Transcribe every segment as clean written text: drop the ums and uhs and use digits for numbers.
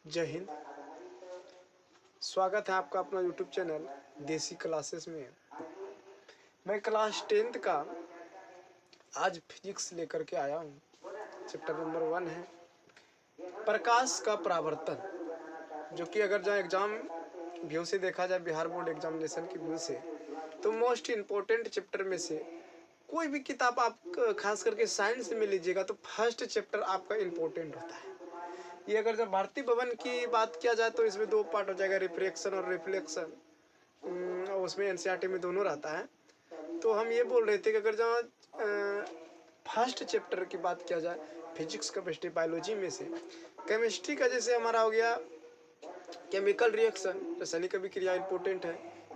जय हिंद। स्वागत है आपका अपना यूट्यूब चैनल देसी क्लासेस में। मैं क्लास 10th का आज फिजिक्स लेकर के आया हूँ। चैप्टर नंबर 1 है प्रकाश का परावर्तन, जो कि अगर जो एग्ज़ाम व्यू से देखा जाए, बिहार बोर्ड एग्जामिनेशन की व्यू से, तो मोस्ट इम्पोर्टेंट चैप्टर में से कोई भी किताब आप खास करके साइंस में लीजिएगा तो फर्स्ट चैप्टर आपका इम्पोर्टेंट होता है। ये अगर जब भारतीय भवन की बात किया जाए तो इसमें 2 पार्ट हो जाएगा, रिफ्रैक्शन और रिफ्लेक्शन। उसमें एनसीईआरटी में दोनों रहता है। तो हम ये बोल रहे थे कि अगर जहाँ फर्स्ट चैप्टर की बात किया जाए फिजिक्स केमिस्ट्री बायोलॉजी में से, केमिस्ट्री का जैसे हमारा हो गया केमिकल रिएक्शन, रासायनिक अभिक्रिया इंपॉर्टेंट है।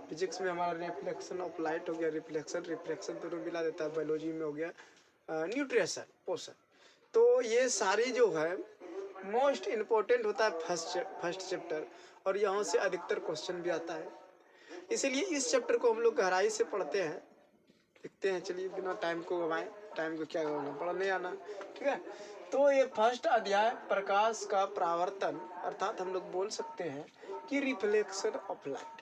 फिजिक्स में हमारा रिफ्लेक्शन ऑफ लाइट हो गया, रिफ्लेक्शन रिफ्रैक्शन दोनों मिला देता है। बायोलॉजी में हो गया न्यूट्रिशन पोषण। तो ये सारी जो है मोस्ट इम्पोर्टेंट होता है फर्स्ट चैप्टर, और यहाँ से अधिकतर क्वेश्चन भी आता है। इसीलिए इस चैप्टर को हम लोग गहराई से पढ़ते हैं, लिखते हैं। चलिए बिना टाइम को गवाएं, टाइम को क्या गवाना, पढ़ने आना, ठीक है। तो ये फर्स्ट अध्याय प्रकाश का परावर्तन, अर्थात हम लोग बोल सकते हैं कि रिफ्लेक्शन ऑफ लाइट।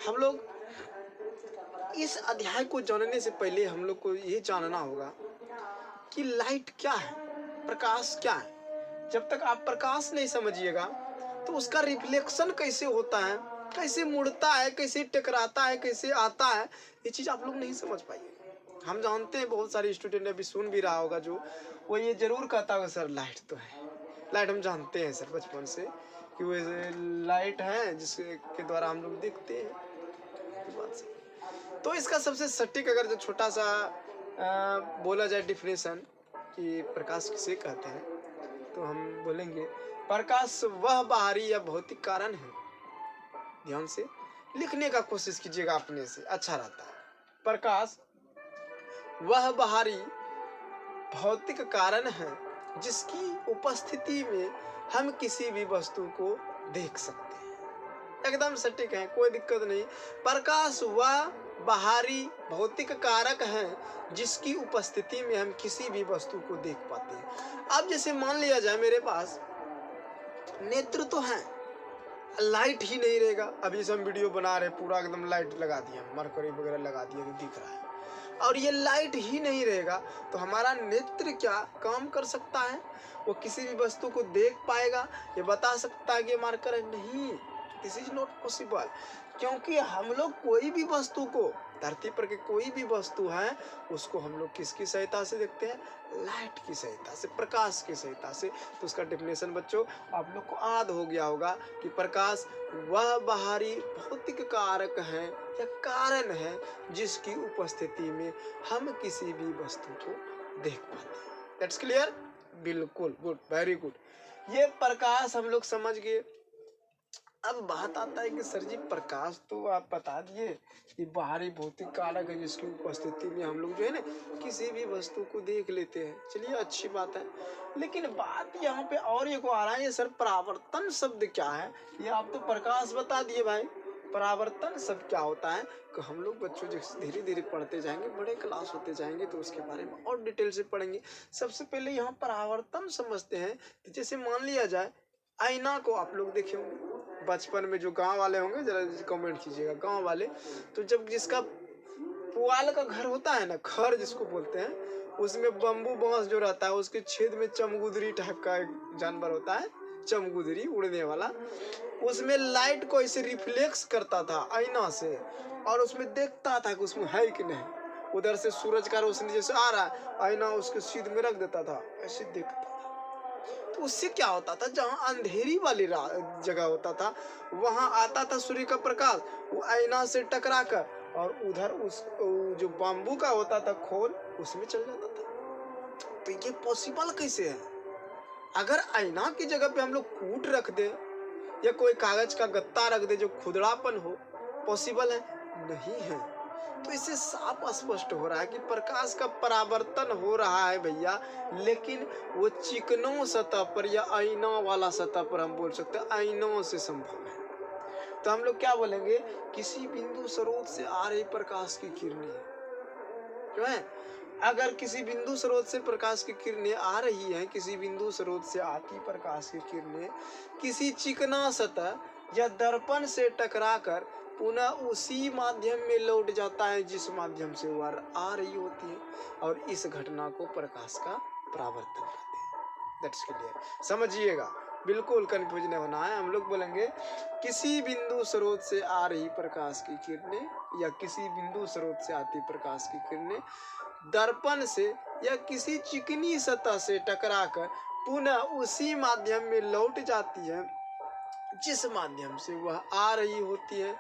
हम लोग इस अध्याय को जानने से पहले हम लोग को ये जानना होगा कि लाइट क्या है, प्रकाश क्या है। जब तक आप प्रकाश नहीं समझिएगा तो उसका रिफ्लेक्शन कैसे होता है, कैसे मुड़ता है, कैसे टकराता है, कैसे आता है, ये चीज़ आप लोग नहीं समझ पाइए। हम जानते हैं, बहुत सारे स्टूडेंट अभी सुन भी रहा होगा जो वो ये जरूर कहता होगा सर लाइट तो है। लाइट हम जानते हैं सर बचपन से कि वो लाइट है जिसके द्वारा हम लोग देखते हैं। तो इसका सबसे सटीक अगर जो छोटा सा बोला जाए डिफिनेशन कि प्रकाश किसे कहते हैं, तो हम बोलेंगे प्रकाश वह बाहरी या भौतिक कारण है। ध्यान से लिखने का कोशिश कीजिएगा, अपने से अच्छा रहता है। प्रकाश वह बाहरी भौतिक कारण है जिसकी उपस्थिति में हम किसी भी वस्तु को देख सकते हैं। एकदम सटीक है, कोई दिक्कत नहीं। प्रकाश वह बाहरी भौतिक कारक है जिसकी उपस्थिति में हम किसी भी वस्तु को देख पाते हैं। अब जैसे मान लिया जाए मेरे पास नेत्र तो है, लाइट ही नहीं रहेगा। अभी हम वीडियो बना रहे, पूरा एकदम लाइट लगा दिया, मरकरी वगैरह लगा दिया तो दिख रहा है, और ये लाइट ही नहीं रहेगा तो हमारा नेत्र क्या काम कर सकता है? वो किसी भी वस्तु को देख पाएगा, ये बता सकता है कि ये मार्कर है? नहीं, दिस इज नॉट पॉसिबल। क्योंकि हम लोग कोई भी वस्तु को, धरती पर के कोई भी वस्तु है, उसको हम लोग किसकी सहायता से देखते हैं? लाइट की सहायता से, प्रकाश की सहायता से। तो उसका डेफिनेशन बच्चों आप लोग को याद हो गया होगा कि प्रकाश वह बाहरी भौतिक कारक है या कारण है जिसकी उपस्थिति में हम किसी भी वस्तु को देख पाते हैं। That's clear? बिल्कुल गुड, वेरी गुड। ये प्रकाश हम लोग समझ गए। अब बात आता है कि सर जी प्रकाश तो आप बता दिए कि बाहरी भौतिक कारक है जिसकी उपस्थिति में हम लोग जो है ना किसी भी वस्तु को देख लेते हैं। चलिए अच्छी बात है, लेकिन बात यहाँ पे और एक आ रहा है, ये सर परावर्तन शब्द क्या है? ये आप तो प्रकाश बता दिए भाई, परावर्तन शब्द क्या होता है? कि हम लोग बच्चों जैसे धीरे धीरे पढ़ते जाएंगे, बड़े क्लास होते जाएंगे तो उसके बारे में और डिटेल से पढ़ेंगे। सबसे पहले यहाँ परावर्तन समझते हैं। जैसे मान लिया जाए आईना को आप लोग देखे होंगे बचपन में, जो गांव वाले होंगे जरा कमेंट कीजिएगा, गांव वाले तो जब जिसका पुआल का घर होता है ना, खर जिसको बोलते हैं, उसमें बम्बू बांस जो रहता है उसके छेद में चमगुदरी टाइप का एक जानवर होता है, चमगुदरी उड़ने वाला, उसमें लाइट को ऐसे रिफ्लेक्स करता था आईना से, और उसमें देखता था कि उसमें है कि नहीं। उधर से सूरज का रोशनी जैसे आ रहा है, आईना उसके सीध में रख देता था, ऐसे देखता था। तो उससे क्या होता था, जहाँ अंधेरी वाली जगह होता था वहां आता था सूर्य का प्रकाश, वो आईना से टकरा कर और उधर उस जो बाम्बू का होता था खोल, उसमें चल जाता था। तो ये पॉसिबल कैसे है? अगर आईना की जगह पे हम लोग कूट रख दे या कोई कागज का गत्ता रख दे जो खुदड़ापन हो, पॉसिबल है? नहीं है। तो इससे साफ स्पष्ट हो रहा है कि प्रकाश का परावर्तन हो रहा है भैया, लेकिन वो चिकनों सतह पर या आईना वाला सतह पर हम बोल सकते हैं आईनों से संभव है। तो हम लोग क्या बोलेंगे? किसी बिंदु स्रोत से आ रही प्रकाश की किरणें जो है अगर किसी बिंदु स्रोत से प्रकाश की किरणें आ रही हैं, किसी बिंदु स्रोत से आती प्रकाश की किरणें किसी चिकना सतह या दर्पण से टकराकर पुनः उसी माध्यम में लौट जाता है जिस माध्यम से वह आ रही होती है, और इस घटना को प्रकाश का परावर्तन कहते हैं। दैट्स क्लियर, समझिएगा, बिल्कुल कंफ्यूज नहीं होना है। हम लोग बोलेंगे किसी बिंदु स्रोत से आ रही प्रकाश की किरणें या किसी बिंदु स्रोत से आती प्रकाश की किरणें दर्पण से या किसी चिकनी सतह से टकराकर पुनः उसी माध्यम में लौट जाती है जिस माध्यम से वह आ रही होती है,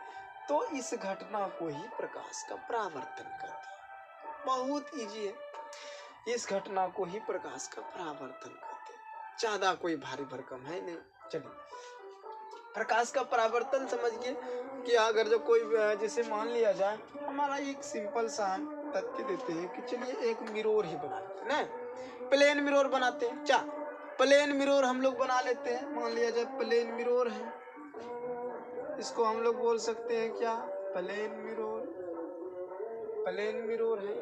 तो इस घटना को ही प्रकाश का परावर्तन कहते हैं। बहुत इजी है, इस घटना को ही प्रकाश का परावर्तन कहते हैं, ज्यादा कोई भारी भरकम है नहीं। चलिए, प्रकाश का परावर्तन समझिए कि अगर जो कोई जैसे मान लिया जाए, हमारा एक सिंपल सा हम तथ्य देते हैं कि चलिए एक मिरर ही बना लेते हैं ना, प्लेन मिरर बनाते हैं। क्या प्लेन मिरर हम लोग बना लेते हैं, मान लिया जाए प्लेन मिरर है, इसको हम लोग बोल सकते हैं क्या, प्लेन मिरर। प्लेन मिरर है,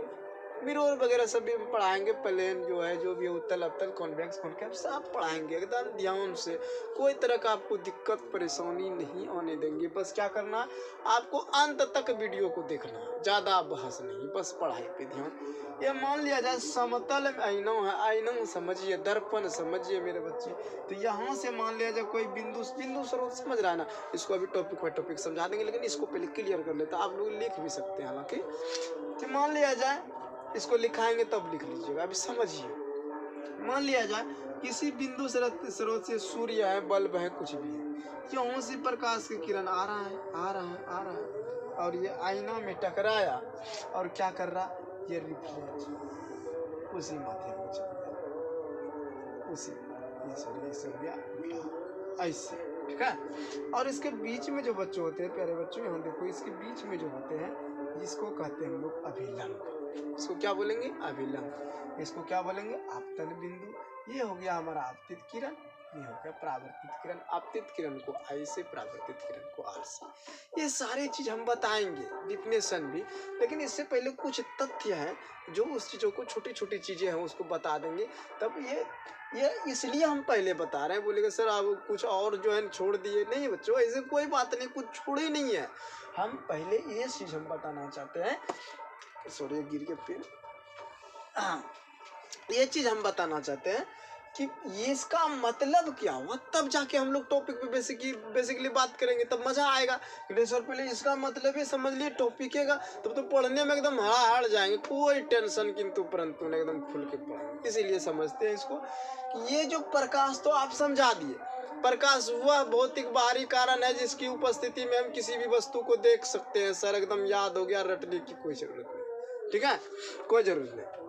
मिरर वगैरह सभी पढ़ाएंगे, प्लेन जो है जो भी उत्तल अवतल कॉन्वेक्स कॉनकेव सब पढ़ाएंगे एकदम ध्यान से, कोई तरह का आपको दिक्कत परेशानी नहीं आने देंगे। बस क्या करना, आपको अंत तक वीडियो को देखना है, ज़्यादा बहस नहीं, बस पढ़ाई पे ध्यान। ये मान लिया जाए समतल आईना है, आईना समझिए, दर्पण समझिए मेरे बच्चे। तो यहाँ से मान लिया जाए कोई बिंदु स्रोत समझ रहा है ना, इसको अभी टॉपिक बाय टॉपिक समझा देंगे, लेकिन इसको पहले क्लियर कर लेते हैं। आप लोग लिख भी सकते हैं हालांकि, कि मान लिया जाए इसको लिखाएंगे तब लिख लीजिएगा, अभी समझिए। मान लिया जाए किसी बिंदु स्रोत से सूर्य है, बल्ब है, कुछ भी है, यहाँ से प्रकाश की किरण आ रहा है, आ रहा है, आ रहा है, और ये आईना में टकराया और क्या कर रहा, ये रिफ्लेक्ट उसी माध्यम में चल गया, उसी ये हो गया ऐसे, ठीक है। और इसके बीच में जो बच्चे होते हैं, प्यारे बच्चों, यहाँ देखो, इसके बीच में जो होते हैं, जिसको कहते हैं हम लोग अभिलंब, इसको क्या बोलेंगे, अभिलंब, इसको क्या बोलेंगे, आपतन बिंदु। ये हो गया हमारा आपतित किरण, ये हो गया परावर्तित किरण। आपतित किरण को आई से, परावर्तित किरण को आर से। ये सारी चीज हम बताएंगे, डिफिनेशन भी, लेकिन इससे पहले कुछ तथ्य हैं जो उस चीजों को, छोटी छोटी चीजें हैं उसको बता देंगे। तब ये इसलिए हम पहले बता रहे हैं। बोलेगा सर आप कुछ और जो है छोड़ दिए, नहीं बच्चों, ऐसे कोई बात नहीं, कुछ छोड़े नहीं है। हम पहले ये चीज हम बताना चाहते हैं, सॉरी गिर के फिर, ये चीज हम बताना चाहते हैं कि ये इसका मतलब क्या हुआ, तब जाके हम लोग टॉपिक पे बेसिकली बात करेंगे, तब मजा आएगा। सर पहले इसका मतलब ये समझ लिए टॉपिक है, तब तो पढ़ने में एकदम हाड़ जाएंगे, कोई टेंशन किंतु परंतु नहीं, एकदम खुल के पढ़ेंगे। इसीलिए समझते हैं इसको कि ये जो प्रकाश तो आप समझा दिए, प्रकाश वह भौतिक बाहरी कारण है जिसकी उपस्थिति में हम किसी भी वस्तु को देख सकते हैं। सर एकदम याद हो गया, रटने की कोई जरूरत नहीं, ठीक है, कोई जरूरत नहीं।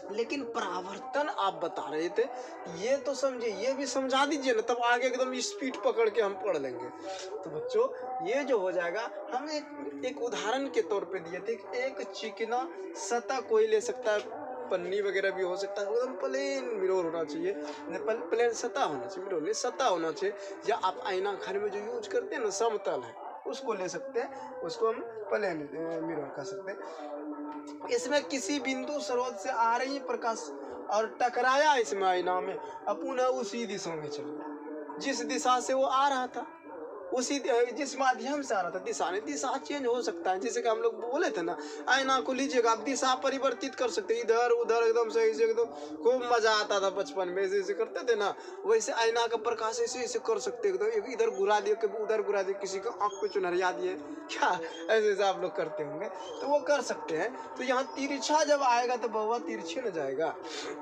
लेकिन परावर्तन आप बता रहे थे, ये तो समझिए, ये भी समझा दीजिए ना, तब आगे एकदम स्पीड पकड़ के हम पढ़ लेंगे। तो बच्चों ये जो हो जाएगा, हम एक उदाहरण के तौर पे दिए थे, एक चिकना सतह कोई ले सकता है, पन्नी वगैरह भी हो सकता है, एकदम प्लेन मिरर होना चाहिए, प्लेन सतह होना चाहिए, मिरर नहीं सतह होना चाहिए। या आप आईना घर में जो यूज करते हैं ना, समतल है, उसको ले सकते हैं, उसको हम प्लेन मिरर कह सकते हैं। इसमें किसी बिंदु स्रोत से आ रही प्रकाश और टकराया इसमें आईना में, अब पुनः उसी दिशा में चल गया जिस दिशा से वो आ रहा था, उसी जिस माध्यम से आ रहा था। दिशा चेंज हो सकता है, जैसे कि हम लोग बोले थे ना, आईना को लीजिएगा आप दिशा परिवर्तित कर सकते, इधर उधर एकदम सही से, एकदम खूब मजा आता था बचपन में, ऐसे ऐसे करते थे ना, वैसे आईना का प्रकाश ऐसे ऐसे कर सकते, एकदम इधर घुरा दिए, कभी उधर घुरा दिए, किसी को आँख पे चुनरिया दिए, क्या ऐसे ऐसे आप लोग करते होंगे, तो वो कर सकते हैं। तो यहाँ तिरछा जब आएगा तो बहुआ तिरछे न जाएगा।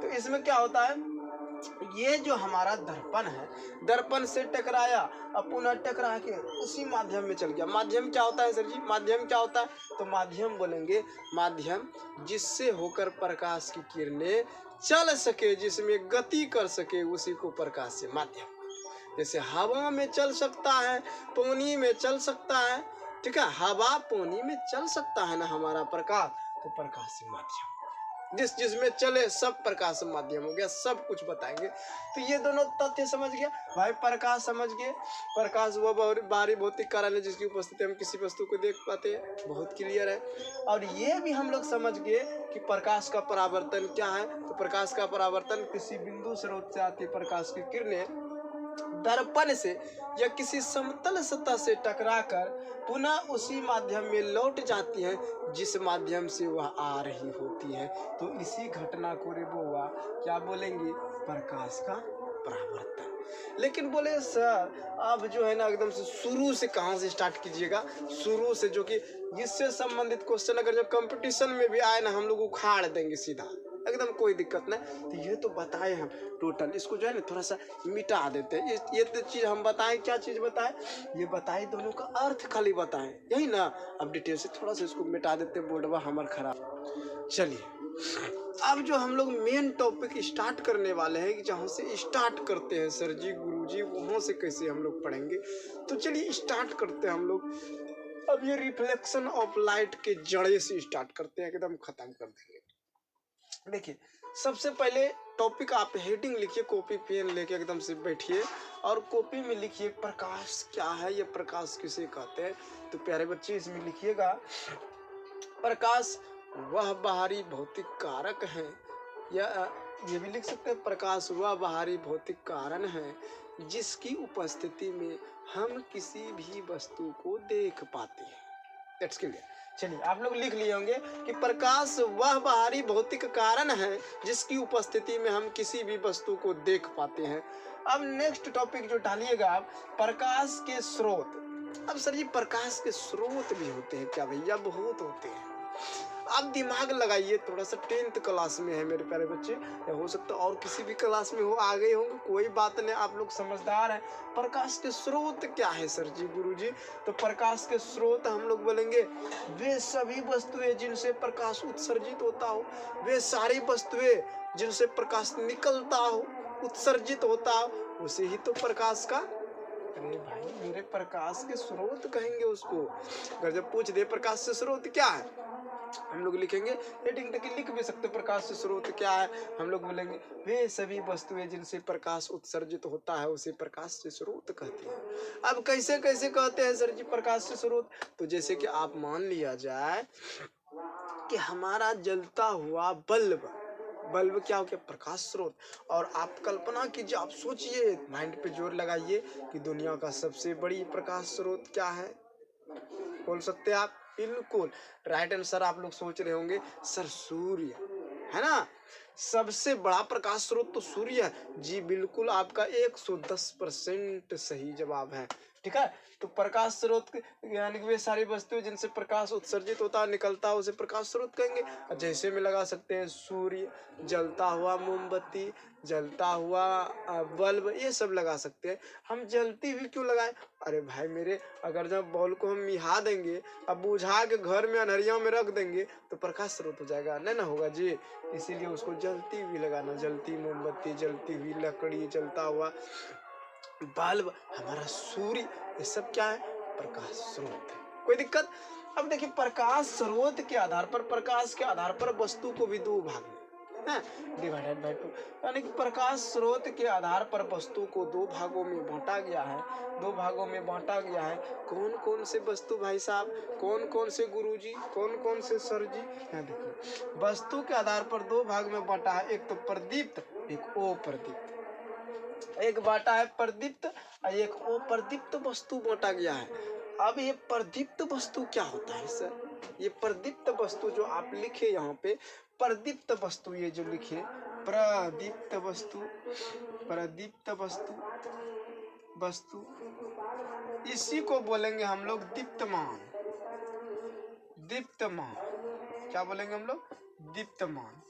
तो इसमें क्या होता है, ये जो हमारा दर्पण है, दर्पण से टकराया, अब पुनः टकरा के उसी माध्यम में चल गया। माध्यम क्या होता है सर जी, माध्यम क्या होता है, तो माध्यम बोलेंगे, माध्यम जिससे होकर प्रकाश की किरणें चल सके, जिसमें गति कर सके, उसी को प्रकाश से माध्यम। जैसे हवा में चल सकता है, पानी में चल सकता है, ठीक है, हवा पानी में चल सकता है ना हमारा प्रकाश, तो प्रकाश से माध्यम। जिस जिसमें चले सब प्रकाश माध्यम हो गया, सब कुछ बताएंगे। तो ये दोनों तथ्य समझ गया भाई, प्रकाश समझ गए। प्रकाश वह बाहरी भौतिक कारण है जिसकी उपस्थिति हम किसी वस्तु को देख पाते हैं, बहुत क्लियर है। और ये भी हम लोग समझ गए कि प्रकाश का परावर्तन क्या है। तो प्रकाश का परावर्तन किसी बिंदु स्रोत से आती प्रकाश की किरणें दर्पण से या किसी समतल सतह से टकराकर पुनः उसी माध्यम में लौट जाती है जिस माध्यम से वह आ रही होती है। तो इसी घटना को रे बुआ क्या बोलेंगे, प्रकाश का परावर्तन। लेकिन बोले सर आप जो है ना एकदम से शुरू से कहाँ से स्टार्ट कीजिएगा, शुरू से, जो कि इससे संबंधित क्वेश्चन अगर जब कंपटीशन में भी आए ना हम लोग उखाड़ देंगे सीधा, एकदम कोई दिक्कत नहीं। तो ये तो बताए हम टोटल, इसको जो है ना थोड़ा सा मिटा देते हैं। ये तो चीज़ हम बताएं, क्या चीज़ बताएं, ये बताए दोनों का अर्थ खाली बताएं, यही ना। अब डिटेल से थोड़ा सा इसको मिटा देते, बोर्डवा हमारा खराब। चलिए अब जो हम लोग मेन टॉपिक स्टार्ट करने वाले हैं, कि जहाँ से स्टार्ट करते हैं सर जी गुरु जी, वहाँ से कैसे हम लोग पढ़ेंगे। तो चलिए स्टार्ट करते हैं हम लोग। अब ये रिफ्लेक्शन ऑफ लाइट के जड़े से स्टार्ट करते हैं, एकदम खत्म कर देंगे। देखिए सबसे पहले टॉपिक आप हेडिंग लिखिए, कॉपी पेन लेके एकदम से बैठिए और कॉपी में लिखिए प्रकाश क्या है, ये प्रकाश किसे कहते हैं। तो प्यारे बच्चे इसमें लिखिएगा, प्रकाश वह बाहरी भौतिक कारक है, या ये भी लिख सकते हैं प्रकाश वह बाहरी भौतिक कारण है जिसकी उपस्थिति में हम किसी भी वस्तु को देख पाते हैं। That's clear. चलिए आप लोग लिख लिए होंगे कि प्रकाश वह बाहरी भौतिक कारण है जिसकी उपस्थिति में हम किसी भी वस्तु को देख पाते हैं। अब नेक्स्ट टॉपिक जो डालिएगा आप, प्रकाश के स्रोत। अब सर जी प्रकाश के स्रोत भी होते हैं क्या भैया, बहुत होते हैं। आप दिमाग लगाइए थोड़ा सा, 10th क्लास में है मेरे प्यारे बच्चे, या हो सकता है और किसी भी क्लास में हो, आ गए होंगे, कोई बात नहीं, आप लोग समझदार हैं। प्रकाश के स्रोत क्या है सर जी गुरु जी। तो प्रकाश के स्रोत हम लोग बोलेंगे वे सभी वस्तुएं जिनसे प्रकाश उत्सर्जित होता हो, वे सारी वस्तुएं जिनसे प्रकाश निकलता हो, उत्सर्जित होता हो, उसे ही तो प्रकाश का, अरे भाई मेरे प्रकाश के स्रोत कहेंगे उसको। अगर जब पूछ दे प्रकाश से स्रोत क्या है, हम लोग लिखेंगे, हेडिंग तक लिख भी सकते प्रकाश से स्रोत क्या है, हम लोग बोलेंगे वे सभी वस्तुएं जिनसे प्रकाश उत्सर्जित होता है उसे प्रकाश से स्रोत कहते हैं। अब कैसे कैसे कहते हैं सर जी प्रकाश से स्रोत। तो जैसे कि आप मान लिया जाए कि हमारा जलता हुआ बल्ब, बल्ब क्या हो गया, प्रकाश स्रोत। और आप कल्पना कीजिए, आप सोचिए, माइंड पे जोर लगाइए कि दुनिया का सबसे बड़ी प्रकाश स्रोत क्या है, बोल सकते हैं आप, बिल्कुल राइट आंसर। आप लोग सोच रहे होंगे सर सूर्य है ना, सबसे बड़ा प्रकाश स्रोत तो सूर्य है जी, बिल्कुल आपका 110% सही जवाब है। ठीक है, तो प्रकाश स्रोत यानी कि वे सारी वस्तुएं जिनसे प्रकाश उत्सर्जित होता है निकलता है उसे प्रकाश स्रोत कहेंगे। जैसे में लगा सकते हैं सूर्य, जलता हुआ मोमबत्ती, जलता हुआ बल्ब, ये सब लगा सकते हैं। हम जलती हुई क्यों लगाएं, अरे भाई मेरे, अगर जब बॉल को हम मिहा देंगे, अब बुझा के घर में अनहरिया में रख देंगे तो प्रकाश स्रोत हो जाएगा, नहीं ना होगा जी। इसीलिए उसको जलती हुई लगाना, जलती मोमबत्ती, जलती हुई लकड़ी, जलता हुआ बल्ब, हमारा सूर्य, ये सब क्या है, प्रकाश स्रोत है। कोई दिक्कत। अब देखिए प्रकाश स्रोत के आधार पर, प्रकाश के आधार पर वस्तु को भी दो भाग में डिवाइडेड बाय 2, यानी कि प्रकाश स्रोत के आधार पर वस्तु को दो भागों में बांटा गया है। दो भागों में बांटा गया है। कौन कौन से वस्तु भाई साहब, कौन कौन से गुरुजी, कौन कौन से सर जी। यहाँ देखिए वस्तु के आधार पर दो भाग में बांटा है, एक तो प्रदीप्त, एक अप्रदीप्त। एक बांटा है प्रदीप्त और एक अप्रदीप्त वस्तु बांटा गया है। अब ये प्रदीप्त वस्तु क्या होता है सर, ये प्रदीप्त वस्तु जो आप लिखे यहाँ पे, प्रदीप्त वस्तु, ये जो लिखे प्रदीप्त वस्तु, प्रदीप्त वस्तु, वस्तु, इसी को बोलेंगे हम लोग दीप्तमान। दीप्तमान क्या बोलेंगे हम लोग, दीप्तमान।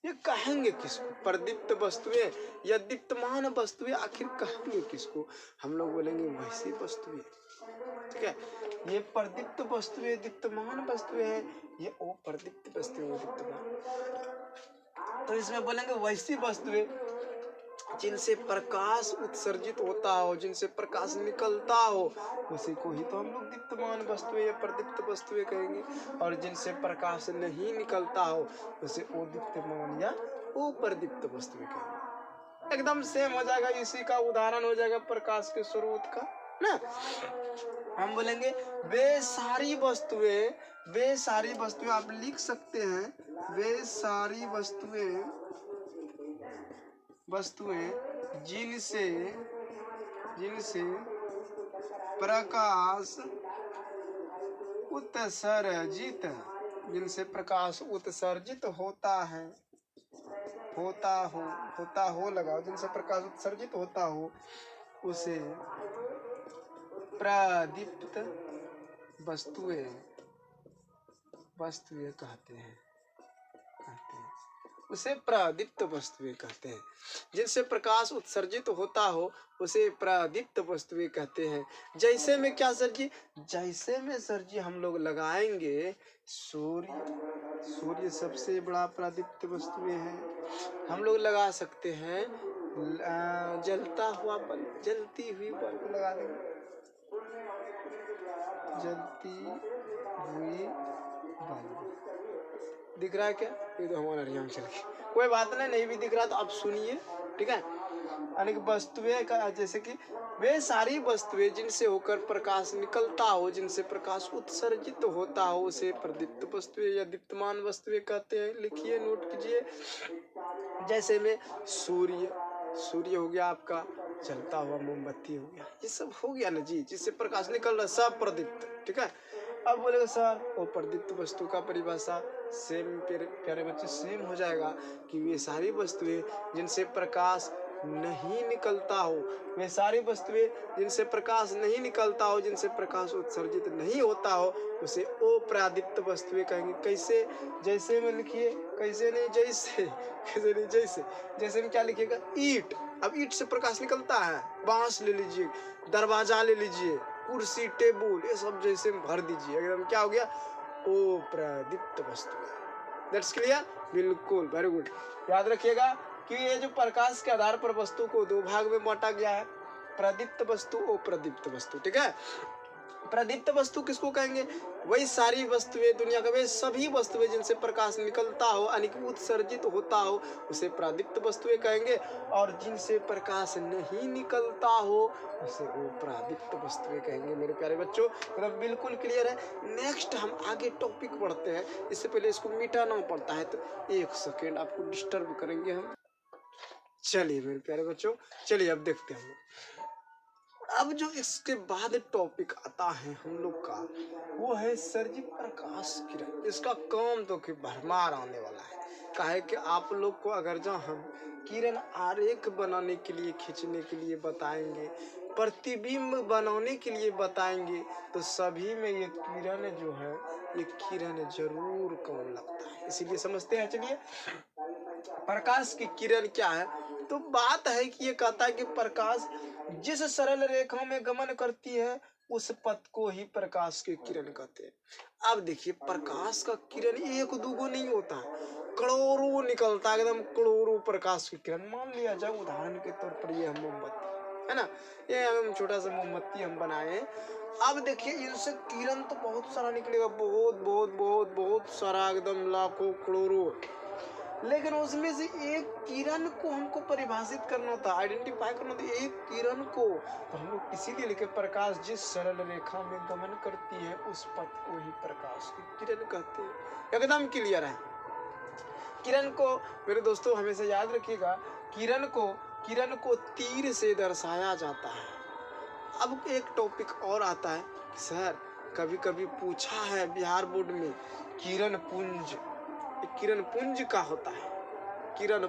ये कहेंगे किसको, प्रदीप्त वस्तुएं या दीप्तमान वस्तुएं, आखिर कहेंगे किसको, हम लोग बोलेंगे वैसी वस्तुएं। ठीक है, ये प्रदीप्त वस्तुएं दीप्तमान वस्तुएं हैं, ये अप्रदीप्त वस्तुएं दीप्तमान। तो इसमें बोलेंगे वैसी वस्तुएं जिनसे प्रकाश उत्सर्जित होता हो, जिनसे प्रकाश निकलता हो, उसी को ही तो हम लोग दीप्तमान वस्तुएं या प्रदीप्त वस्तुएं कहेंगे। और जिनसे प्रकाश नहीं निकलता हो, उसे अदीप्तमान या अप्रदीप्त वस्तुएं कहेंगे। एकदम सेम हो जाएगा, इसी का उदाहरण हो जाएगा प्रकाश के स्रोत का ना। हम बोलेंगे वे सारी वस्तुएं आप लिख सकते हैं, वे सारी वस्तुएं जिनसे प्रकाश उत्सर्जित लगाओ, जिनसे प्रकाश उत्सर्जित होता हो, उसे प्रदीप्त वस्तुएं कहते हैं। उसे प्रदीप्त वस्तुएं कहते हैं। जिनसे प्रकाश उत्सर्जित होता हो, उसे प्रदीप्त वस्तुएं कहते हैं। जैसे में क्या सर जी? जैसे में सर जी हम लोग लगाएंगे सूर्य सबसे बड़ा प्रदीप्त वस्तुएं है। हम लोग लगा सकते हैं जलता हुआ बल्ब, जलती हुई बल्ब लगा देंगे, जलती हुई बल्ब। दिख रहा है क्या? ये तो हमारा रियाम चल गया, कोई बात नहीं भी दिख रहा तो आप सुनिए, ठीक है। अनेक वस्तुएं का, जैसे कि वे सारी वस्तुएं जिनसे होकर प्रकाश निकलता हो, जिनसे प्रकाश उत्सर्जित होता हो, उसे प्रदीप्त वस्तुएं या दीप्तमान वस्तुएं कहते हैं। लिखिए, नोट कीजिए। जैसे में सूर्य हो गया आपका, जलता हुआ मोमबत्ती हो गया, ये सब हो गया ना जी, जिससे प्रकाश निकल रहा, सब प्रदीप्त, ठीक है। अब बोलेगा सर वो प्रदीप्त वस्तु का परिभाषा सेम, प्यारे बच्चे सेम हो जाएगा कि वे सारी वस्तुएं जिनसे प्रकाश नहीं निकलता हो, वे सारी वस्तुएं जिनसे प्रकाश नहीं निकलता हो, जिनसे प्रकाश उत्सर्जित नहीं होता हो, उसे अप्रदीप्त वस्तुएं कहेंगे। कैसे? जैसे में लिखिए, कैसे नहीं जैसे, कैसे नहीं जैसे। जैसे में क्या लिखिएगा? ईंट। अब ईंट से प्रकाश निकलता है, बांस ले लीजिए, दरवाजा ले लीजिए, कुर्सी, टेबुल, ये सब जैसे में भर दीजिए, एकदम क्या हो गया? अप्रदीप्त वस्तुएं। That's clear? बिल्कुल, वेरी गुड। याद रखिएगा कि ये जो प्रकाश के आधार पर वस्तु को दो भाग में बांटा गया है, प्रदीप्त वस्तु, अप्रदीप्त वस्तु, ठीक है। प्रदीप्त वस्तु किसको कहेंगे? वही सारी वस्तुएं, दुनिया का वे सभी वस्तुएं जिनसे प्रकाश निकलता हो, यानी कि उत्सर्जित होता हो, उसे प्रदीप्त वस्तुएं कहेंगे। और जिनसे प्रकाश नहीं निकलता हो, उसे अप्रदीप्त वस्तुएं कहेंगे। मेरे प्यारे बच्चों, मतलब बिल्कुल क्लियर है। नेक्स्ट हम आगे टॉपिक बढ़ते हैं, इससे पहले इसको मिटाना पड़ता है, तो एक सेकेंड आपको डिस्टर्ब करेंगे हम। चलिए मेरे प्यारे बच्चों, चलिए अब देखते हैं हम लोग। अब जो इसके बाद टॉपिक आता है हम लोग का, वो है सर जी प्रकाश किरण। इसका काम तो कि भरमार आने वाला है। काहे कि आप लोग को अगर जो हम किरण आरेख बनाने के लिए, खींचने के लिए बताएंगे, प्रतिबिंब बनाने के लिए बताएंगे, तो सभी में ये किरण जो है, ये किरण जरूर काम लगता है। इसीलिए समझते हैं। चलिए, प्रकाश की किरण क्या है? तो बात है कि ये कहता है कि प्रकाश जिस सरल रेखा में गमन करती है, उस पथ को ही प्रकाश की किरण कहते हैं। अब देखिए, प्रकाश का किरण एक दूगो नहीं होता है, करोड़ों निकलता है, एकदम करोड़ों प्रकाश की किरण। मान लिया जाए उदाहरण के तौर पर ये हम मोमबत्ती है ना, ये हम छोटा सा मोमबत्ती हम बनाए। अब देखिए, इनसे किरण तो बहुत सारा निकलेगा, बहुत बहुत बहुत बहुत सारा, एकदम लाखों करोड़ों। लेकिन उसमें से एक किरण को हमको परिभाषित करना था, आइडेंटिफाई करना था, एक किरण को। तो हम लोग इसीलिए लिखे, प्रकाश जिस सरल रेखा में गमन करती है, उस पथ को ही प्रकाश की किरण कहते हैं। एकदम क्लियर है। किरण को मेरे दोस्तों हमेशा याद रखिएगा, किरण को तीर से दर्शाया जाता है। अब एक टॉपिक और आता है, सर कभी कभी पूछा है बिहार बोर्ड में, किरण पुंज, किरण पुंज का होता है। किरण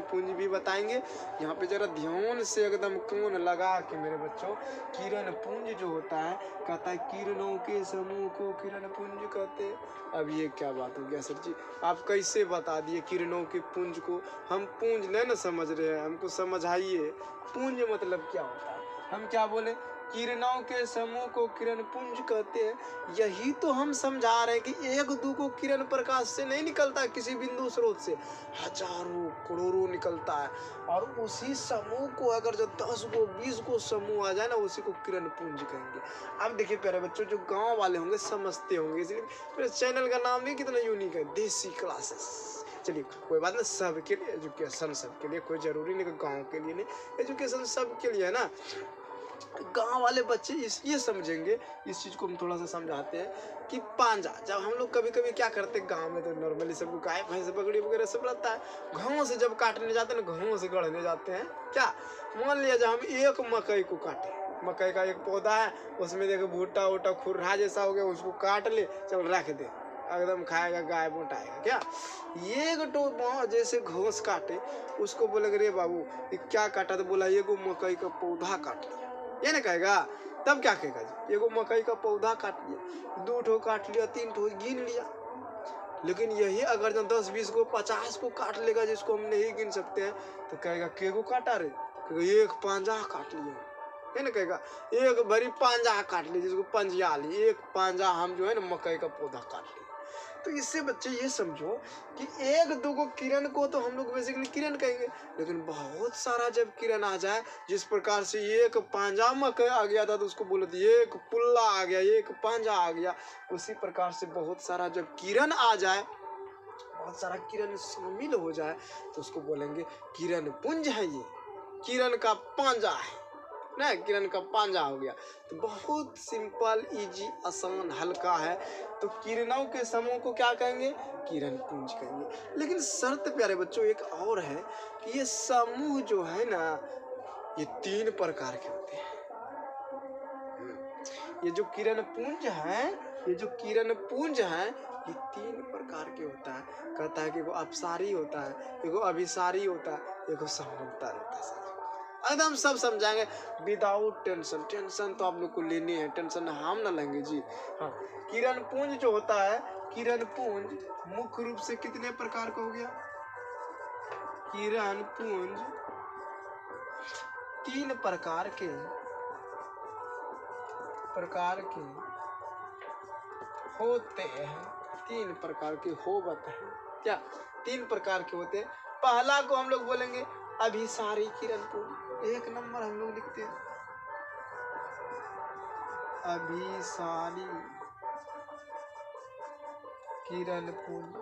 पुंज भी बताएंगे। यहाँ पे जरा ध्यान से एकदम कान लगा के मेरे बच्चों, किरण पुंज जो होता है, कहता है किरणों के समूह को किरण पुंज कहते हैं। अब ये क्या बात हो गया सर जी, आप कैसे बता दिए किरणों के पुंज को? हम पुंज नहीं ना समझ रहे हैं, हमको समझाइए पुंज मतलब क्या होता है। हम क्या बोले? किरणों के समूह को किरण पुंज कहते हैं। यही तो हम समझा रहे हैं कि एक दो को किरण प्रकाश से नहीं निकलता, किसी बिंदु स्रोत से हजारों करोड़ों निकलता है। और उसी समूह को अगर जो 10 को 20 को समूह आ जाए ना, उसी को किरण पुंज कहेंगे। अब देखिए प्यारे बच्चों, जो गांव वाले होंगे समझते होंगे, इसलिए मेरे चैनल का नाम भी कितना यूनिक है, देसी क्लासेस। चलिए कोई बात नहीं, सबके लिए एजुकेशन, सबके लिए, कोई जरूरी नहीं कि गाँव के लिए नहीं, एजुकेशन सबके लिए है ना। गांव वाले बच्चे ये समझेंगे, इस चीज को हम थोड़ा सा समझाते हैं कि पांजा, जब हम लोग कभी कभी क्या करते हैं, गांव में तो नॉर्मली सबको गाय भैंस बकरी वगैरह सब रहता है, घावों से जब काटने जाते हैं ना, घावों से गढ़ने जाते हैं। क्या मान लिया जब हम एक मकई को काटे, मकई का एक पौधा है, उसमें देखो भुट्टा उट्टा खुर्रा जैसा हो गया, उसको काट ले, चल रख दे, एकदम खाएगा गाय मोटाएगा। क्या एक तो जैसे घास काटे, उसको बोलेगे रे बाबू ये क्या काटा, तो बोला एगो मकई का पौधा काट लिया, ये ना कहेगा। तब क्या कहेगा जी, एगो मकई का पौधा काट लिया, 2 ठो काट लिया, 3 ठो गिन लिया। लेकिन यही अगर जो 10 20 को 50 को काट लेगा, जिसको हम नहीं गिन सकते हैं, तो कहेगा केगो काटा रे, कहेगा एक पांजा काट लिया, है ना कहेगा एक भरी पांजा काट लिया, जिसको पंजिया ली, एक पांजा हम जो है ना मकई का पौधा काट लिया। तो इससे बच्चे ये समझो कि एक दो को किरण को तो हम लोग बेसिकली किरण कहेंगे, लेकिन बहुत सारा जब किरण आ जाए, जिस प्रकार से एक पांजा मकई आ गया था तो उसको बोलते एक पुल्ला आ गया, एक पांजा आ गया, उसी प्रकार से बहुत सारा जब किरण आ जाए, बहुत सारा किरण शामिल हो जाए, तो उसको बोलेंगे किरण पुंज है, ये किरण का पांजा है ना, किरण का पांजा हो गया। तो बहुत सिंपल, इजी, आसान, हल्का है। तो किरणों के समूह को क्या कहेंगे, किरण पुंज कहेंगे। लेकिन शर्त प्यारे बच्चों एक और है कि ये समूह जो है ना, ये 3 प्रकार के होते हैं। ये जो किरण पुंज है, ये जो किरण पुंज है, ये 3 प्रकार के होता है। कहता है कि एगो अपसारी होता है, एगो अभिसारी होता है, एगो समरूपता होता है। एकदम सब समझाएंगे विदाउट टेंशन। टेंशन तो आप लोग को लेनी है, टेंशन हम ना लेंगे जी। हाँ, किरण पुंज जो होता है, किरण पुंज मुख्य रूप से कितने प्रकार का हो गया, किरण पुंज 3 प्रकार के होते हैं। 3 प्रकार के होवत हैं। क्या 3 प्रकार के होते हैं। पहला को हम लोग बोलेंगे अभिसारी किरण पुंज, 1 नंबर हम लोग लिखते हैं अभिसारी किरण पुंज।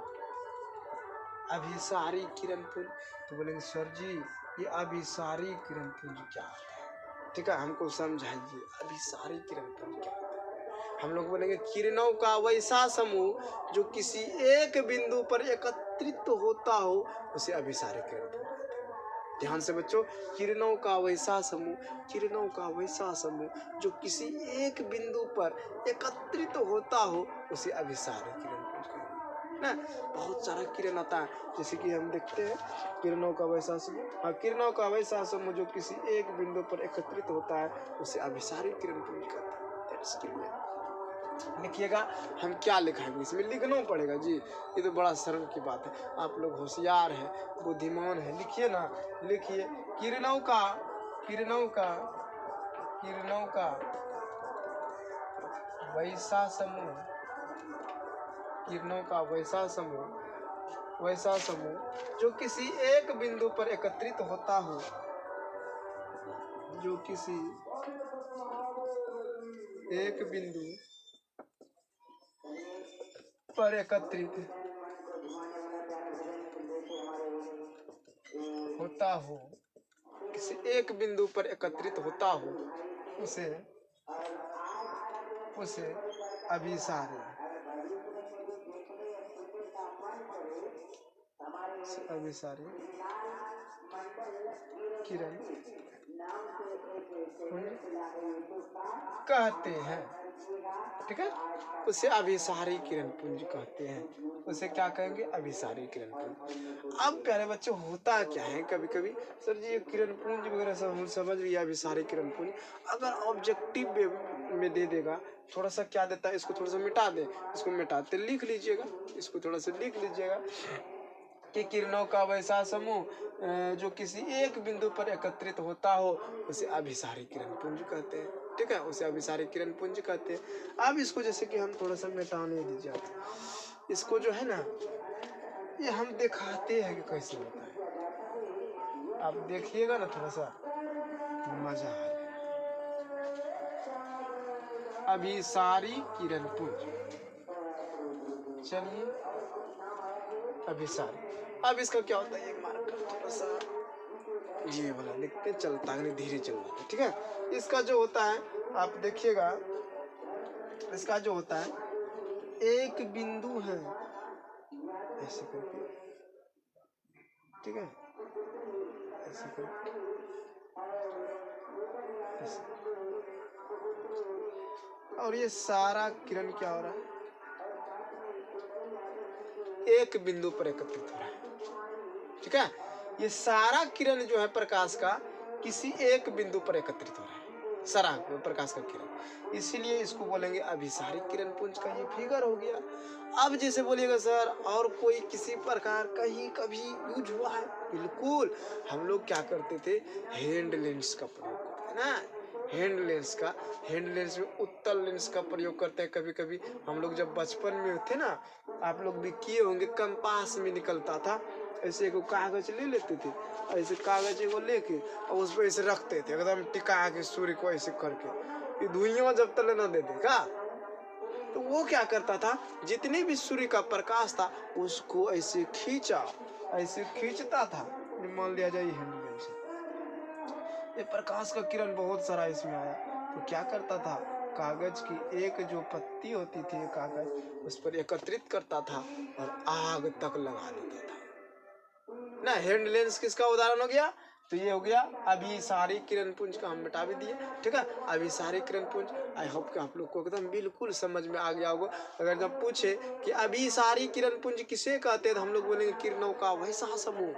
अभिसारी किरण पुंज, तो बोलेंगे सर जी ये अभिसारी किरण पुंज क्या होता है, ठीक है हमको समझाइए अभिसारी किरण पुंज क्या होता है। हम लोग बोलेंगे किरणों का वैसा समूह जो किसी एक बिंदु पर एकत्रित होता हो, उसे अभिसारी किरण पुंज कहते हैं। ध्यान से बच्चों, किरणों का वैसा समूह, किरणों का वैसा समूह जो किसी एक बिंदु पर एकत्रित होता हो, उसे अभिसारी किरण पुंज कहते हैं ना। बहुत सारा किरण आता है, जैसे कि हम देखते हैं किरणों का वैसा समूह। हाँ, किरणों का वैसा समूह जो किसी एक बिंदु पर एकत्रित होता है, उसे अभिसारी किरण पुंज कहते हैं। लिखिएगा हम क्या लिखाएंगे, इसमें लिखना पड़ेगा जी, ये तो बड़ा शर्म की बात है। आप लोग होशियार हैं, बुद्धिमान हैं, लिखिए ना, लिखिए किरणों का वैसा समूह, किरणों का वैसा समूह जो किसी एक बिंदु पर एकत्रित होता हो, जो किसी एक बिंदु पर एकत्रित होता हो, किसी एक बिंदु पर एकत्रित होता हो, उसे अभिसारी किरण कहते हैं, ठीक है। उसे अभिसारी किरण पुंज कहते हैं, उसे क्या कहेंगे, अभिसारी किरण पुंज। अब प्यारे बच्चों होता क्या है, कभी कभी सर जी ये किरण पुंज वगैरह सब हम समझ लिया, अभिसारी किरण पुंज, अगर ऑब्जेक्टिव में दे देगा, थोड़ा सा क्या देता है, इसको थोड़ा सा मिटा दे, इसको मिटाते लिख लीजिएगा, इसको थोड़ा सा लिख लीजिएगा, कि किरणों का वैसा समूह जो किसी एक बिंदु पर एकत्रित होता हो उसे अभिसारी किरण पुंज कहते हैं। ठीक है, उसे अभिसारी किरण पुंज कहते हैं। अब इसको जैसे कि हम थोड़ा सा मिटाने दीजिए, इसको जो है ना ये हम दिखाते हैं कि कैसे होता है। आप देखिएगा ना थोड़ा सा मजा आ जाएगा। अभिसारी किरण पुंज, चलिए अभिसारी। अब इसका क्या होता है, एक मार्कर थोड़ा सा ये वाला लिखते चलता है, धीरे चल रहा है। ठीक है, इसका जो होता है आप देखिएगा, इसका जो होता है एक बिंदु है ऐसे करके, ठीक है, ऐसे करके ऐसे। और ये सारा किरण क्या हो रहा है, एक बिंदु पर एकत्रित हो रहा है। ठीक है, ये सारा किरण जो है प्रकाश का किसी एक बिंदु पर एकत्रित हो रहा है, सारा प्रकाश का किरण, इसीलिए इसको बोलेंगे अभिसारी किरण पुंज का ये फिगर हो गया। अब जैसे बोलिएगा सर और कोई किसी प्रकार कहीं कभी यूज हुआ है, बिल्कुल हम लोग क्या करते थे, हैंड लेंस का प्रयोग करते ना, हैंड लेंस का, हैंड लेंस में उत्तल लेंस का प्रयोग करते हैं। कभी कभी हम लोग जब बचपन में थे ना, आप लोग भी किए होंगे, कंपास में निकलता था, ऐसे एक कागज ले लेते थे, ऐसे कागज को लेके और उस पर ऐसे रखते थे एकदम टिका के सूर्य को ऐसे करके, ये धुइयां जब तक न दे देगा तो वो क्या करता था, जितने भी सूर्य का प्रकाश था उसको ऐसे खींचा, ऐसे खींचता था। मान लिया जाए हैंड लेंस, ये प्रकाश का किरण बहुत सारा इसमें आया, तो क्या करता था, कागज की एक जो पत्ती होती थी कागज, उस पर एकत्रित करता था और आग तक लगा देता था ना। हैंड लेंस किसका उदाहरण हो गया, तो ये हो गया अभिसारी किरण पुंज का हम मिटा भी दिए। ठीक है, अभिसारी किरण पुंज, आई होप कि आप लोग को एकदम बिल्कुल समझ में आ गया होगा। अगर जब पूछे कि अभिसारी किरण पुंज किसे कहते हैं, तो हम लोग बोलेंगे किरणों का वैसा समूह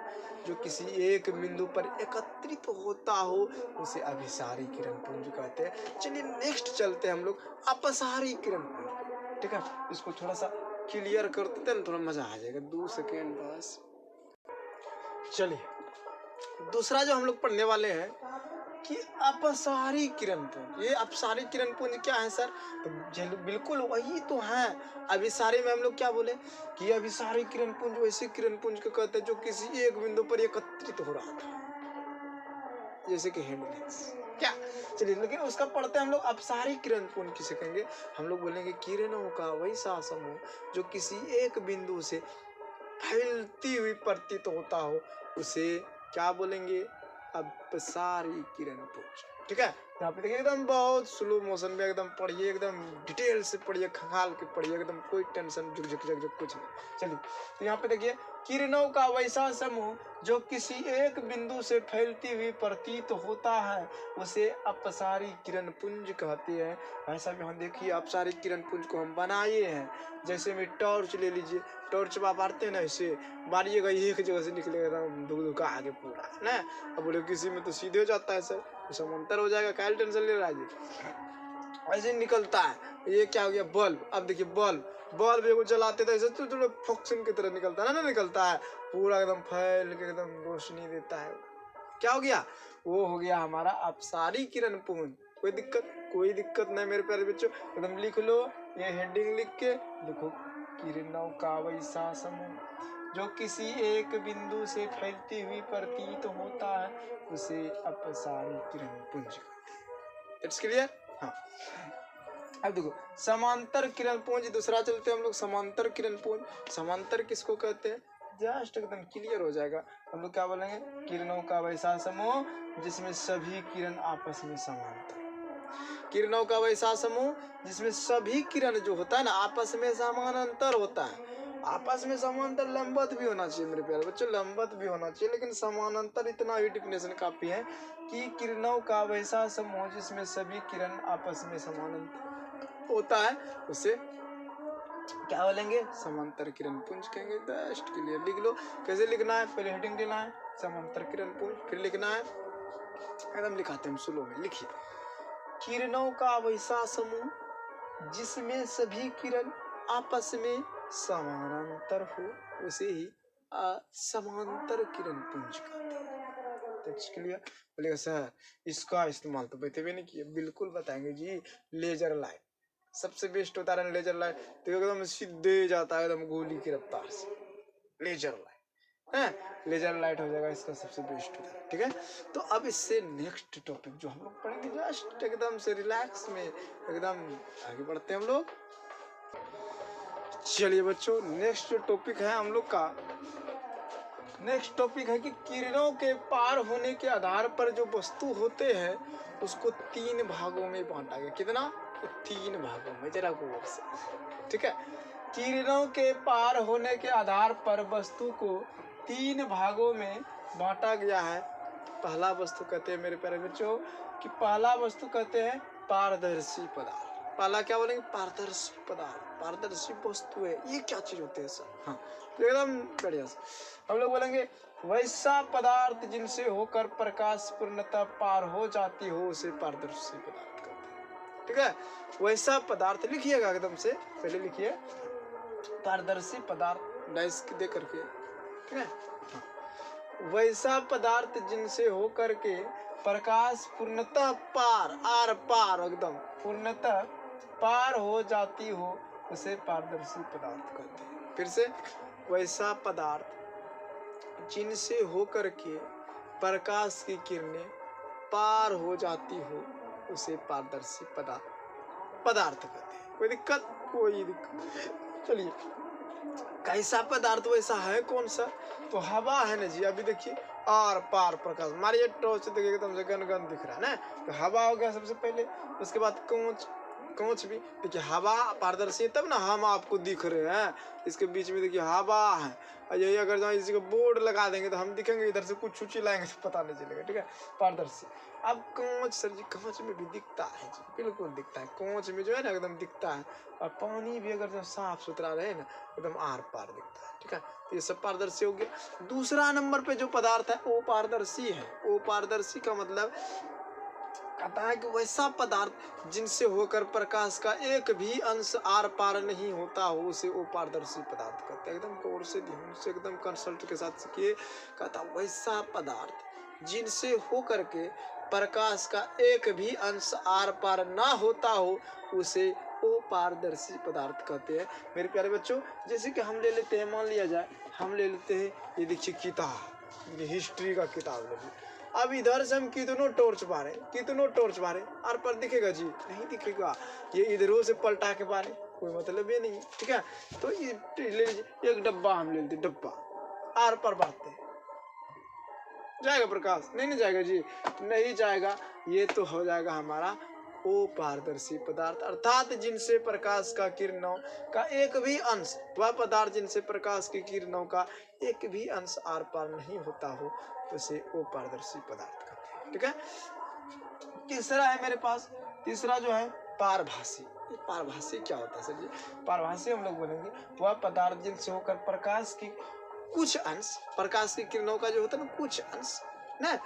जो किसी एक बिंदु पर एकत्रित होता हो उसे अभिसारी किरण पुंज कहते हैं। चलिए नेक्स्ट चलते हैं हम लोग अपसारी किरण पुंज। ठीक है, इसको थोड़ा सा क्लियर कर देते हैं, थोड़ा मजा आ जाएगा। 2 सेकेंड बस। चलिए दूसरा जो हम लोग पढ़ने वाले हैं कि अपसारी किरण पुंज। ये अपसारी किरण पुंज क्या है सर, तो बिल्कुल वही तो है। अभिसारी में हम लोग क्या बोले कि अभिसारी किरण पुंज वैसे किरण पुंज को कहते हैं जो किसी एक बिंदु पर एकत्रित हो रहा था, जैसे कि हैंड लेंस क्या। चलिए लेकिन उसका पढ़ते हैं हम लोग अपसारी किरण पुंज किसे कहेंगे, हम लोग बोलेंगे किरणों का वैसा समूह जो किसी एक बिंदु से फैलती हुई प्रतीत होता हो उसे क्या बोलेंगे, अपसारी किरण पुंज। ठीक है, यहाँ पे देखिए एकदम बहुत स्लो मोशन में एकदम पढ़िए, एकदम डिटेल से पढ़िए, खंगाल के पढ़िए, एकदम कोई टेंशन झुक झुक झुक झुक कुछ नहीं। चलिए तो यहाँ पे देखिए किरणों का वैसा समूह जो किसी एक बिंदु से फैलती हुई प्रतीत होता है उसे अपसारी किरण पुंज कहते हैं। ऐसा भी हम देखिए अपसारी किरण पुंज को हम बनाए हैं, जैसे में टॉर्च ले लीजिए, टॉर्च मारते हैं ना, ऐसे मारिएगा एक जगह से निकलेगा एकदम धुक आगे पूरा ना। अब बोले किसी में तो सीधे हो जाता है सर, समांतर हो जाएगा, क्या टेंशन ले रहा है, ऐसे निकलता है। ये क्या हो गया, बल्ब। अब देखिए बल्ब एगो जलाते थे ऐसे थोड़ा फॉक्सन की तरह निकलता है ना, निकलता है पूरा एकदम फैल के एकदम रोशनी देता है। क्या हो गया, वो हो गया हमारा अपसारी किरण पुंज। कोई दिक्कत नहीं मेरे प्यारे बच्चों, एकदम लिख लो, ये हेडिंग लिख के लिखो, किरणों का वैसा समूह जो किसी एक बिंदु से फैलती हुई प्रतीत होता है उसे अपसारी किरण पुंज कहते हैं। It's clear. हाँ, अब देखो समांतर किरण पुंज दूसरा चलते हैं हम लोग, समांतर किरण पुंज। समांतर किसको कहते हैं, जस्ट एकदम क्लियर हो जाएगा। हम लोग क्या बोलेंगे, किरणों का वैसा समूह जिसमें सभी किरण आपस में समांतर। किरणों का वैसा समूह जिसमें सभी किरण जो होता है ना आपस में समानांतर होता है। आपस में समांतर लंबवत भी होना चाहिए मेरे प्यारे बच्चों, लंबवत भी होना चाहिए, लेकिन समानांतर इतना ही डिफिनेशन काफी है कि किरणों का वैसा समूह जिसमें सभी किरण आपस में समानांतर होता है उसे क्या बोलेंगे, समांतर किरण पुंज कहेंगे। जस्ट क्लियर लिख लो, कैसे लिखना है, पहले हेडिंग देना है समांतर किरण पुंज, फिर लिखना है एकदम लिखाते हैं स्लो में, लिखिए किरणों का वैसा समूह जिसमें सभी किरण आपस में समानांतर हो उसे ही समांतर किरण पुंज कहते हैं। तो इसके लिए बोलेगा सर इसका इस्तेमाल तो बते हुए नहीं किए, बिल्कुल बताएंगे जी। लेजर लाइट सबसे बेस्ट उदाहरण लेजर लाइट, तो एकदम सीधे जाता है एकदम गोली की रफ्तार से, लेजर लाइट है, लेजर लाइट हो जाएगा इसका सबसे बेस्ट उदाहरण। ठीक है, तो अब इससे नेक्स्ट टॉपिक जो हम लोग पढ़ेंगे जस्ट एकदम से रिलैक्स में एकदम आगे बढ़ते हैं हम लोग। चलिए बच्चों, नेक्स्ट जो टॉपिक है हम लोग का, नेक्स्ट टॉपिक है कि किरणों के पार होने के आधार पर जो वस्तु होते हैं उसको 3 भागों में बांटा गया। कितना? 3 भागों में, जरा गौर से। ठीक है, किरणों के पार होने के आधार पर वस्तु को 3 भागों में बांटा गया है। पहला वस्तु कहते हैं मेरे प्यारे बच्चों कि पहला वस्तु कहते हैं पारदर्शी पदार्थ। पहला क्या बोलेंगे? पारदर्शी पदार्थ, पारदर्शी वस्तु है। ये क्या चीज होती है सर? हाँ, तो एकदम बढ़िया से हम लोग बोलेंगे वैसा पदार्थ जिनसे होकर प्रकाश पूर्णतः पार हो जाती हो उसे पारदर्शी पदार्थ कहते हैं। ठीक है, वैसा पदार्थ लिखिएगा एकदम से, पहले लिखिए पारदर्शी पदार्थ डैश दे करके। ठीक है, वैसा पदार्थ जिनसे होकर के प्रकाश पूर्णतः पार, आर पार एकदम पूर्णतः पार हो जाती हो उसे पारदर्शी पदार्थ कहते हैं। फिर से, वैसा पदार्थ जिनसे होकर के प्रकाश की किरणें पार हो जाती हो उसे पारदर्शी पदार्थ कहते हैं। कोई दिक्कत? कोई दिक्कत। चलिए, कैसा पदार्थ वैसा है? कौन सा? तो हवा है ना जी। अभी देखिए आर पार प्रकाश, मारिए टॉर्च, देखिए एकदम से गन गन दिख रहा है ना, तो हवा हो गया सबसे पहले। उसके बाद कांच भी देखिए, हवा पारदर्शी है तब ना हम आपको दिख रहे हैं। इसके बीच में देखिए हवा है, और यही अगर जहाँ इसी को बोर्ड लगा देंगे तो हम दिखेंगे, इधर से कुछ चिल्लाएंगे तो पता नहीं चलेगा। ठीक है, पारदर्शी। अब कांच सर जी, कांच में भी दिखता है जी, बिल्कुल दिखता है। कांच में जो है ना एकदम दिखता है, और पानी भी अगर जो साफ सुथरा रहे ना एकदम आर पार दिखता है। ठीक है, तो ये सब पारदर्शी हो गया। दूसरा नंबर पे जो पदार्थ है वो पारदर्शी है। वो पारदर्शी का मतलब कहता है कि वैसा पदार्थ जिनसे होकर प्रकाश का एक भी अंश आर पार नहीं होता हो उसे वो पारदर्शी पदार्थ कहते हैं। एकदम गौर से ध्यान से एकदम कंसल्ट के साथ सीखिए। कहता वैसा पदार्थ जिनसे होकर के प्रकाश का एक भी अंश आर पार ना होता हो उसे वो पारदर्शी पदार्थ कहते हैं। मेरे प्यारे बच्चों, जैसे कि हम ले लेते हैं, मान लिया जाए हम ले लेते हैं ये देखिए किताब, ये हिस्ट्री का किताब ले लीजिए। अब इधर से हम कितनों टॉर्च मारे, आर पर दिखेगा जी? नहीं दिखेगा। ये इधरों से पलटा के मारे, कोई मतलब ये नहीं। ठीक है, तो ये ले लीजिए एक डब्बा, हम ले लेते डब्बा, आर पर बांटते हैं, जाएगा प्रकाश? नहीं जाएगा जी, नहीं जाएगा। ये तो हो जाएगा हमारा वो पारदर्शी पदार्थ, अर्थात जिनसे प्रकाश का किरणों का एक भी अंश, वह पदार्थ जिनसे प्रकाश की किरणों का एक भी अंश आर पार नहीं होता हो उसे वो पारदर्शी पदार्थ कहते हैं। ठीक है, तीसरा है मेरे पास, तीसरा जो है पारभासी। ये पारभासी क्या होता है सर जी? पारभासी हम लोग बोलेंगे वह पदार्थ जिनसे होकर प्रकाश की कुछ अंश, प्रकाश की किरणों का जो होता है ना कुछ अंश ना,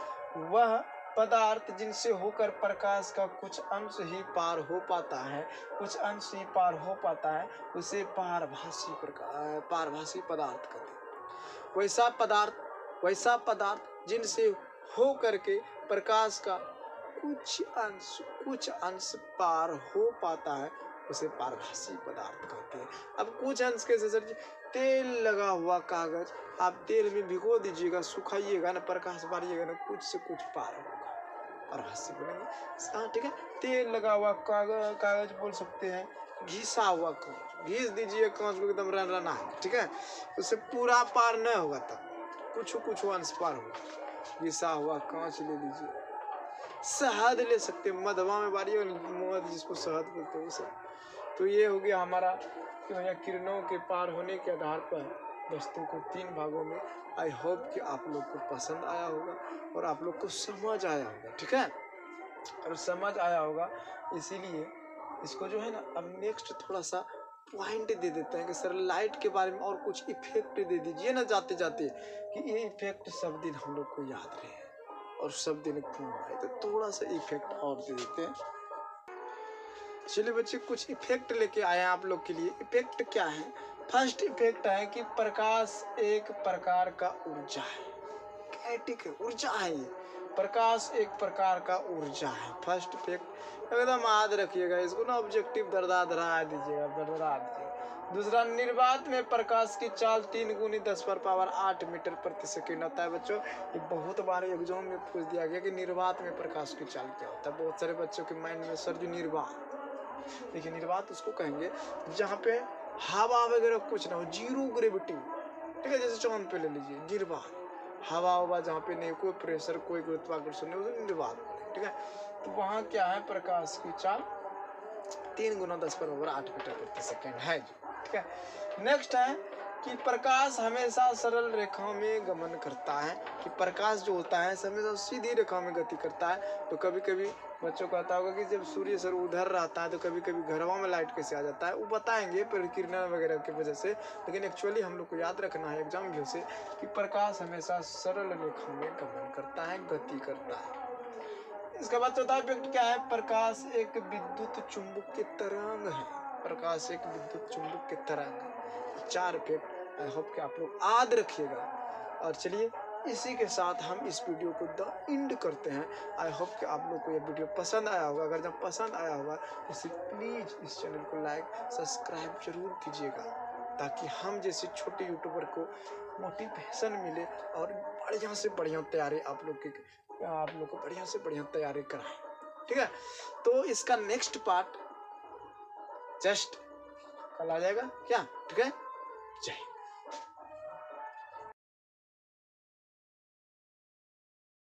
वह पदार्थ जिनसे होकर प्रकाश का कुछ अंश ही पार हो पाता है, कुछ अंश ही पार हो पाता है उसे पारभासी पदार्थ कहते हैं। वैसा पदार्थ जिनसे हो करके प्रकाश का कुछ अंश पार हो पाता है उसे पारभासी पदार्थ कहते हैं। अब कुछ अंश कैसे सर जी? तेल लगा हुआ कागज आप तेल में भिगो दीजिएगा, सुखाइएगा ना, प्रकाश मारिएगा ना, कुछ से कुछ पार होगा, पारभासी बोलेंगे। हाँ ठीक है, तेल लगा हुआ कागज बोल सकते हैं, घिसा हुआ कांच, घिस दीजिए कांच को एकदम रना है। ठीक है, उससे पूरा पार न होगा, तब कुछ अंश पार होगा। घिसा हुआ कांच ले लीजिए, शहद ले सकते हैं, मधवा में बारी हो, मध जिसको शहद बोलते हैं उसे। तो ये हो गया हमारा कि भैया किरणों के पार होने के आधार पर वस्तु को 3 भागों में। आई होप कि आप लोग को पसंद आया होगा और आप लोग को समझ आया होगा। ठीक है, और समझ आया होगा इसीलिए इसको जो है ना, अब नेक्स्ट थोड़ा सा पॉइंट दे देते हैं कि सर लाइट के बारे में और कुछ इफेक्ट दे दीजिए ना जाते जाते, कि ये इफेक्ट सब दिन हम लोग को याद रहे और सब दिन क्यों आए, तो थोड़ा सा इफेक्ट और दे देते हैं। चलिए बच्चे, कुछ इफेक्ट लेके आए हैं आप लोग के लिए। इफेक्ट क्या है? फर्स्ट इफेक्ट है कि प्रकाश एक प्रकार का ऊर्जा है, काइनेटिक ऊर्जा है ये। प्रकाश एक प्रकार का ऊर्जा है। फर्स्ट इफेक्ट एकदम याद रखिएगा इसको ना, ऑब्जेक्टिव दरदा दीजिएगा। दूसरा, निर्वात में प्रकाश की चाल 3 गुनी 10⁻8 मीटर प्रति सेकेंड होता है। बच्चों ये बहुत बार एग्जाम में पूछ दिया गया कि निर्वात में प्रकाश की चाल क्या होता है। बहुत सारे बच्चों के माइंड में सर जो निर्वात, देखिए निर्वात उसको कहेंगे जहाँ पे हवा वगैरह कुछ ना हो, जीरो ग्रेविटी, ठीक है, जैसे चांद पे ले लीजिए निर्वात, हवा ववा जहाँ पे नहीं, कोई प्रेशर कोई गुरुत्वाकर्षण नहीं, उसे निर्वात, ठीक है। तो वहाँ क्या है, प्रकाश की चाल 3 गुना 10⁻8 मीटर प्रति सेकेंड है जी, ठीक है। नेक्स्ट है कि प्रकाश हमेशा सरल रेखा में गमन करता है, कि प्रकाश जो होता है हमेशा सीधी रेखा में गति करता है। तो कभी कभी बच्चों को आता होगा कि जब सूर्य सर उधर रहता है तो कभी कभी घरों में लाइट कैसे आ जाता है, वो बताएंगे परिकिरण वगैरह की वजह से। लेकिन एक्चुअली हम लोग को याद रखना है एग्जाम व्यू से कि प्रकाश हमेशा सरल रेखा में गमन करता है, गति करता है। इसका बाद चौथा इफेक्ट क्या है, प्रकाश एक विद्युत चुंबक की तरंग है। प्रकाश एक विद्युत चुंबक की तरंग है। 4 इफेक्ट आई होप कि आप लोग याद रखिएगा। और चलिए इसी के साथ हम इस वीडियो को द एंड करते हैं। आई होप कि आप लोग को ये वीडियो पसंद आया होगा। अगर जब पसंद आया होगा तो प्लीज़ इस चैनल को लाइक सब्सक्राइब जरूर कीजिएगा, ताकि हम जैसे छोटे यूट्यूबर को मोटिवेशन मिले और बढ़िया से बढ़िया तैयारी आप लोग को बढ़िया से बढ़िया तैयारी कराएं, ठीक है। तो इसका नेक्स्ट पार्ट जस्ट कल आ जाएगा क्या, ठीक है। जय हिंद।